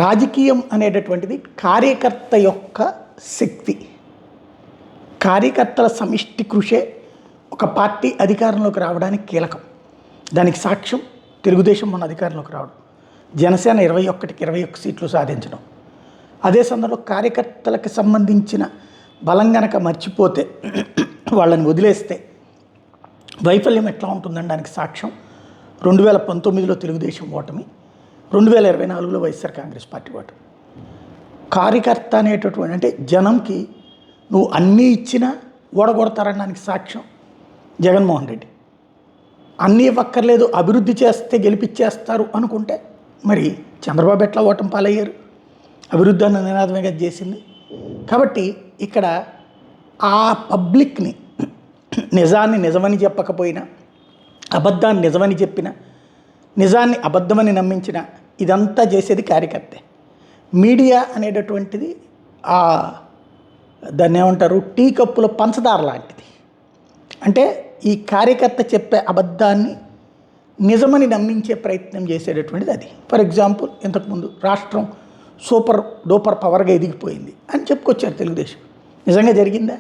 రాజకీయం అనేటటువంటిది కార్యకర్త యొక్క శక్తి. కార్యకర్తల సమిష్టి కృషే ఒక పార్టీ అధికారంలోకి రావడానికి కీలకం. దానికి సాక్ష్యం తెలుగుదేశం మొన్న అధికారంలోకి రావడం, జనసేన 21కి 21 సీట్లు సాధించడం. అదే సందర్భంలో కార్యకర్తలకు సంబంధించిన బలం గనక మర్చిపోతే, వాళ్ళని వదిలేస్తే వైఫల్యం ఎట్లా ఉంటుందనడానికి సాక్ష్యం 2019లో తెలుగుదేశం ఓటమి, 2024లో వైఎస్ఆర్ కాంగ్రెస్ పార్టీ ఓటమి. కార్యకర్త అనేటటువంటి అంటే జనంకి నువ్వు అన్నీ ఇచ్చినా ఓడగొడతారనడానికి సాక్ష్యం జగన్మోహన్ రెడ్డి. అన్నీ ఇవ్వక్కర్లేదు, అభివృద్ధి చేస్తే గెలిపించేస్తారు అనుకుంటే మరి చంద్రబాబు ఎట్లా ఓటమి పాలయ్యారు? అభివృద్ధి అన్న నినాదమే కదా చేసింది. కాబట్టి ఇక్కడ ఆ పబ్లిక్ని నిజాన్ని నిజమని చెప్పకపోయినా, అబద్ధాన్ని నిజమని చెప్పినా, నిజాన్ని అబద్ధమని నమ్మించిన ఇదంతా చేసేది కార్యకర్తే. మీడియా అనేటటువంటిది దాన్ని ఏమంటారు, టీ కప్పులో పంచదార లాంటిది. అంటే ఈ కార్యకర్త చెప్పే అబద్ధాన్ని నిజమని నమ్మించే ప్రయత్నం చేసేటటువంటిది అది. ఫర్ ఎగ్జాంపుల్, ఇంతకుముందు రాష్ట్రం సూపర్ డూపర్ పవర్గా ఎదిగిపోయింది అని చెప్పుకొచ్చారు తెలుగుదేశం. నిజంగా జరిగిందా?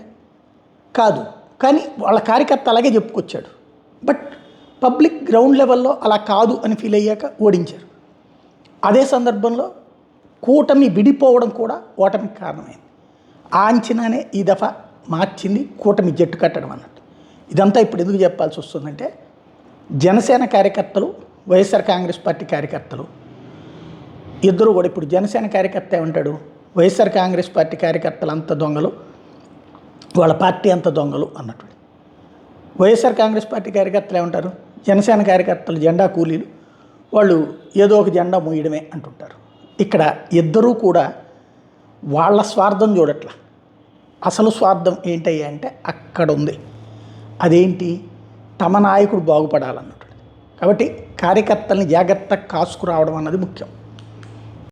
కాదు. కానీ వాళ్ళ కార్యకర్త అలాగే చెప్పుకొచ్చాడు. బట్ పబ్లిక్ గ్రౌండ్ లెవెల్లో అలా కాదు అని ఫీల్ అయ్యాక ఓడించారు. అదే సందర్భంలో కూటమి విడిపోవడం కూడా ఓటమికి కారణమైంది. ఆ అంచనానే ఈ దఫా మార్చింది కూటమి జట్టు కట్టడం అన్నట్టు. ఇదంతా ఇప్పుడు ఎందుకు చెప్పాల్సి వస్తుందంటే, జనసేన కార్యకర్తలు, వైఎస్ఆర్ కాంగ్రెస్ పార్టీ కార్యకర్తలు ఇద్దరు కూడా, ఇప్పుడు జనసేన కార్యకర్త ఏమంటాడు, వైఎస్ఆర్ కాంగ్రెస్ పార్టీ కార్యకర్తలు అంత దొంగలు, వాళ్ళ పార్టీ అంత దొంగలు అన్నట్టు. వైఎస్ఆర్ కాంగ్రెస్ పార్టీ కార్యకర్తలు ఏమంటారు, జనసేన కార్యకర్తలు జెండా కూలీలు, వాళ్ళు ఏదో ఒక జెండా మోయడమే అంటుంటారు. ఇక్కడ ఇద్దరూ కూడా వాళ్ళ స్వార్థం చూడట్ల. అసలు స్వార్థం ఏంటయ్యా అంటే అక్కడ ఉంది. అదేంటి, తమ నాయకుడు బాగుపడాలన్నట్టు. కాబట్టి కార్యకర్తల్ని జాగ్రత్తగా కాసుకురావడం అన్నది ముఖ్యం.